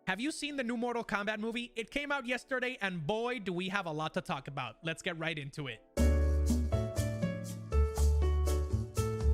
Have you seen the new Mortal Kombat movie? It came out yesterday, and boy, do we have a lot to talk about. Let's get right into it.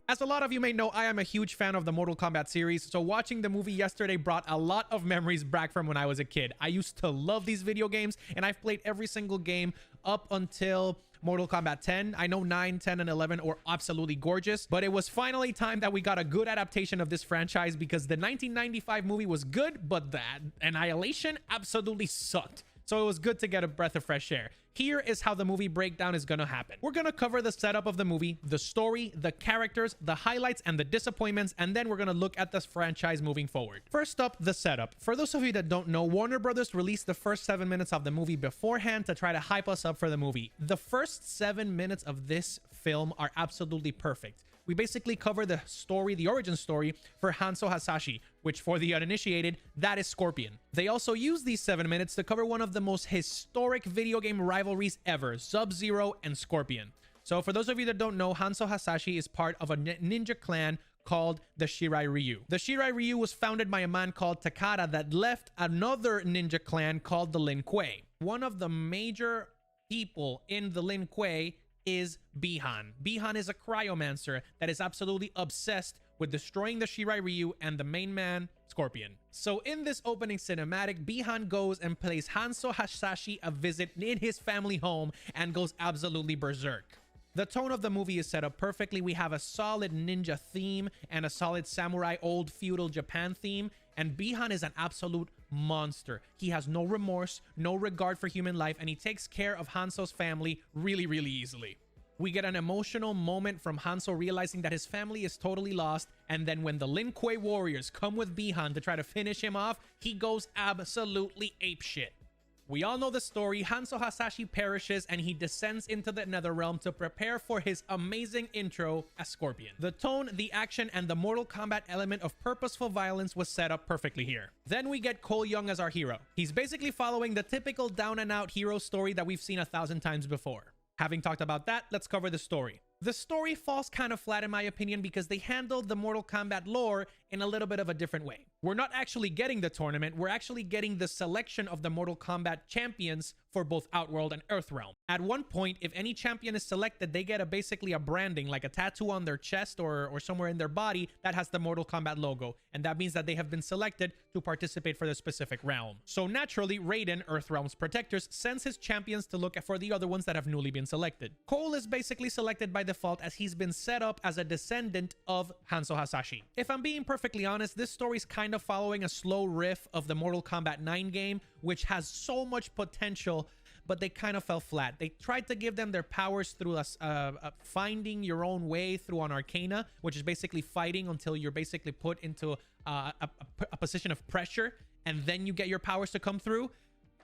As a lot of you may know, I am a huge fan of the Mortal Kombat series, so watching the movie yesterday brought a lot of memories back from when I was a kid. I used to love these video games, and I've played every single game up until Mortal Kombat 10. I know 9, 10, and 11 are absolutely gorgeous, but it was finally time that we got a good adaptation of this franchise because the 1995 movie was good, but the Annihilation absolutely sucked. So it was good to get a breath of fresh air. Here is how the movie breakdown is gonna happen. We're gonna cover the setup of the movie, the story, the characters, the highlights, and the disappointments, and then we're gonna look at this franchise moving forward. First up, the setup. For those of you that don't know, Warner Brothers released the first 7 minutes of the movie beforehand to try to hype us up for the movie. The first 7 minutes of this film are absolutely perfect. We basically cover the story, the origin story for Hanzo Hasashi, which for the uninitiated, that is Scorpion. They also use these 7 minutes to cover one of the most historic video game rivalries ever, Sub-Zero and Scorpion. So for those of you that don't know, Hanzo Hasashi is part of a ninja clan called the Shirai Ryu. The Shirai Ryu was founded by a man called Takada that left another ninja clan called the Lin Kuei. One of the major people in the Lin Kuei is Bihan. Bihan is a cryomancer that is absolutely obsessed with destroying the Shirai Ryu and the main man, Scorpion. So in this opening cinematic, Bihan goes and pays Hanzo Hasashi a visit in his family home and goes absolutely berserk. The tone of the movie is set up perfectly. We have a solid ninja theme and a solid samurai old feudal Japan theme, and Bihan is an absolute monster. He has no remorse, no regard for human life, and he takes care of Hanzo's family really, really easily. We get an emotional moment from Hanzo realizing that his family is totally lost, and then when the Lin Kuei warriors come with Bihan to try to finish him off, he goes absolutely apeshit. We all know the story. Hanzo Hasashi perishes and he descends into the Netherrealm to prepare for his amazing intro as Scorpion. The tone, the action, and the Mortal Kombat element of purposeful violence was set up perfectly here. Then we get Cole Young as our hero. He's basically following the typical down-and-out hero story that we've seen 1,000 times before. Having talked about that, let's cover the story. The story falls kind of flat in my opinion because they handled the Mortal Kombat lore in a little bit of a different way. We're not actually getting the tournament, we're actually getting the selection of the Mortal Kombat champions for both Outworld and Earthrealm. At one point, if any champion is selected, they get basically a branding, like a tattoo on their chest or somewhere in their body that has the Mortal Kombat logo. And that means that they have been selected to participate for the specific realm. So naturally, Raiden, Earthrealm's protectors, sends his champions to look for the other ones that have newly been selected. Cole is basically selected by default as he's been set up as a descendant of Hanzo Hasashi. If I'm being perfectly honest, this story is kind of following a slow riff of the Mortal Kombat 9 game, which has so much potential, but they kind of fell flat. They tried to give them their powers through finding your own way through an arcana, which is basically fighting until you're basically put into a position of pressure, and then you get your powers to come through.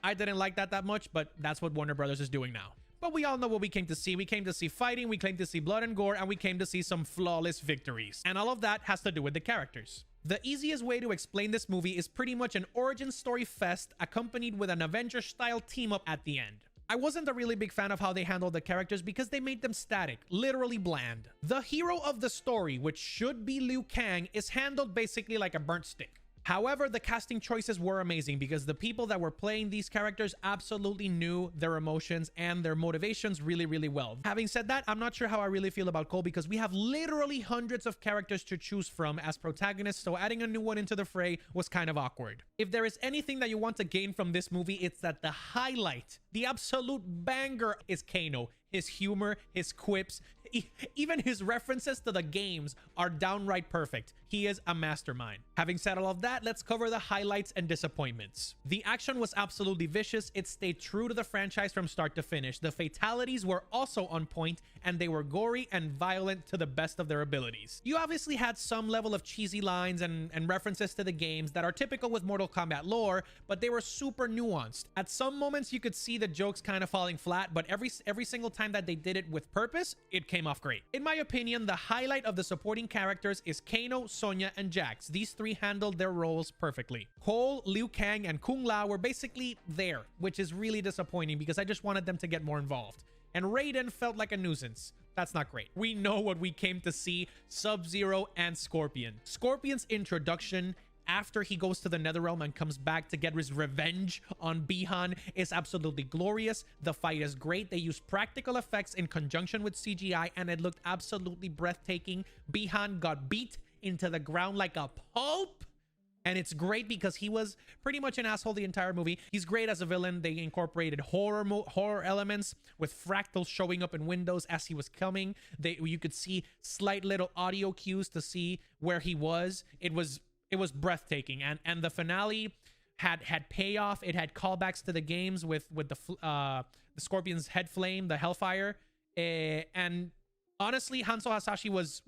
I didn't like that much, but that's what Warner Brothers is doing now. But we all know what we came to see. We came to see fighting, we came to see blood and gore, and we came to see some flawless victories. And all of that has to do with the characters. The easiest way to explain this movie is pretty much an origin story fest accompanied with an Avengers-style team-up at the end. I wasn't a really big fan of how they handled the characters because they made them static, literally bland. The hero of the story, which should be Liu Kang, is handled basically like a burnt stick. However, the casting choices were amazing because the people that were playing these characters absolutely knew their emotions and their motivations really, really well. Having said that, I'm not sure how I really feel about Cole because we have literally hundreds of characters to choose from as protagonists, so adding a new one into the fray was kind of awkward. If there is anything that you want to gain from this movie, it's that the highlight, the absolute banger, is Kano. His humor, his quips, even his references to the games are downright perfect. He is a mastermind. Having said all of that, let's cover the highlights and disappointments. The action was absolutely vicious. It stayed true to the franchise from start to finish. The fatalities were also on point, and they were gory and violent to the best of their abilities. You obviously had some level of cheesy lines and references to the games that are typical with Mortal Kombat lore, but they were super nuanced. At some moments, you could see the jokes kind of falling flat, but every single time that they did it with purpose, it came off great. In my opinion, the highlight of the supporting characters is Kano, Sonya, and Jax. These three handled their roles perfectly. Cole, Liu Kang, and Kung Lao were basically there, which is really disappointing because I just wanted them to get more involved. And Raiden felt like a nuisance. That's not great. We know what we came to see: Sub-Zero and Scorpion. Scorpion's introduction after he goes to the Netherrealm and comes back to get his revenge on Bihan is absolutely glorious. The fight is great. They use practical effects in conjunction with CGI, and it looked absolutely breathtaking. Bihan got beat into the ground like a pulp. And it's great because he was pretty much an asshole the entire movie. He's great as a villain. They incorporated horror elements with fractals showing up in windows as he was coming. You could see slight little audio cues to see where he was. It was breathtaking. And the finale had payoff. It had callbacks to the games with the Scorpion's head flame, the Hellfire. And honestly, Hanzo Hasashi was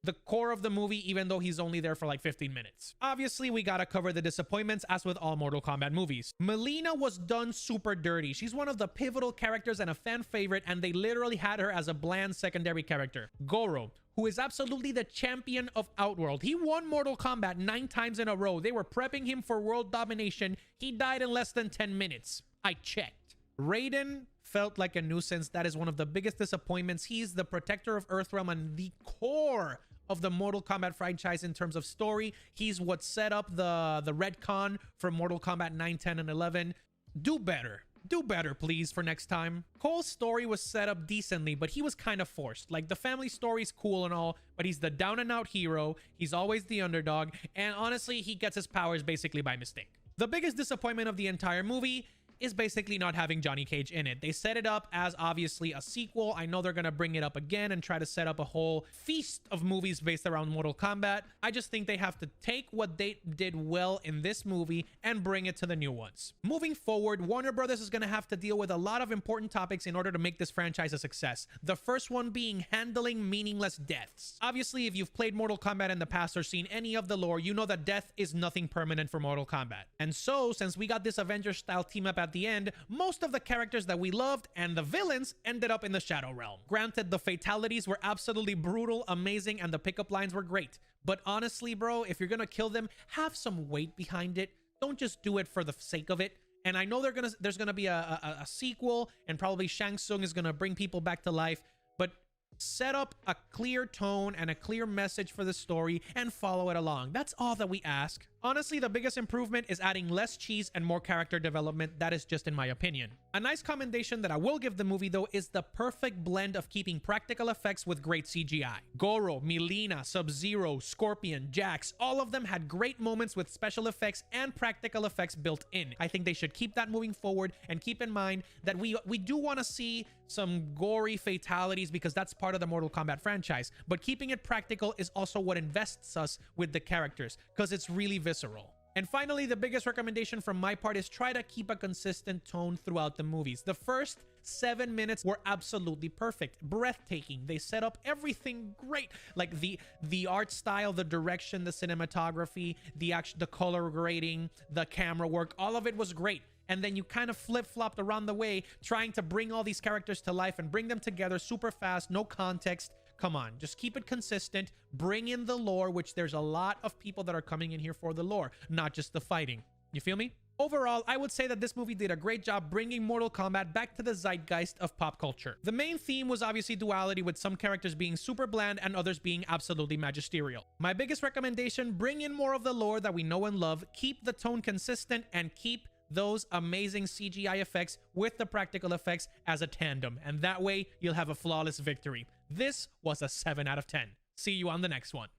the core of the movie, even though he's only there for like 15 minutes. Obviously, we gotta cover the disappointments, as with all Mortal Kombat movies. Mileena was done super dirty. She's one of the pivotal characters and a fan favorite, and they literally had her as a bland secondary character. Goro, who is absolutely the champion of Outworld. He won Mortal Kombat 9 times in a row. They were prepping him for world domination. He died in less than 10 minutes. I checked. Raiden felt like a nuisance. That is one of the biggest disappointments. He's the protector of Earthrealm and the core of the Mortal Kombat franchise in terms of story. He's what set up the retcon from Mortal Kombat 9, 10, and 11. Do better. Do better, please, for next time. Cole's story was set up decently, but he was kind of forced. Like, the family story's cool and all, but he's the down-and-out hero. He's always the underdog. And honestly, he gets his powers basically by mistake. The biggest disappointment of the entire movie is basically not having Johnny Cage in it. They set it up as obviously a sequel. I know they're gonna bring it up again and try to set up a whole feast of movies based around Mortal Kombat. I just think they have to take what they did well in this movie and bring it to the new ones. Moving forward, Warner Brothers is gonna have to deal with a lot of important topics in order to make this franchise a success. The first one being handling meaningless deaths. Obviously, if you've played Mortal Kombat in the past or seen any of the lore, you know that death is nothing permanent for Mortal Kombat. And so, since we got this Avengers style team up at the end, most of the characters that we loved and the villains ended up in the Shadow Realm. Granted, the fatalities were absolutely brutal, amazing, and the pickup lines were great. But honestly, bro, if you're gonna kill them, have some weight behind it. Don't just do it for the sake of it. And I know there's gonna be a sequel, and probably Shang Tsung is gonna bring people back to life, but set up a clear tone and a clear message for the story and follow it along. That's all that we ask. Honestly, the biggest improvement is adding less cheese and more character development. That is just in my opinion. A nice commendation that I will give the movie though is the perfect blend of keeping practical effects with great CGI. Goro, Mileena, Sub-Zero, Scorpion, Jax, all of them had great moments with special effects and practical effects built in. I think they should keep that moving forward, and keep in mind that we do want to see some gory fatalities because that's part of the Mortal Kombat franchise, but keeping it practical is also what invests us with the characters because it's really visceral. And finally, the biggest recommendation from my part is try to keep a consistent tone throughout the movies. The first 7 minutes were absolutely perfect, breathtaking. They set up everything great, like the art style, the direction, the cinematography, the color grading, the camera work, all of it was great. And then you kind of flip-flopped around the way, trying to bring all these characters to life and bring them together super fast, no context. Come on, just keep it consistent. Bring in the lore, which there's a lot of people that are coming in here for the lore, not just the fighting. You feel me? Overall, I would say that this movie did a great job bringing Mortal Kombat back to the zeitgeist of pop culture. The main theme was obviously duality, with some characters being super bland and others being absolutely magisterial. My biggest recommendation, bring in more of the lore that we know and love, keep the tone consistent, and keep those amazing CGI effects with the practical effects as a tandem, and that way you'll have a flawless victory. This was a 7 out of 10. See you on the next one.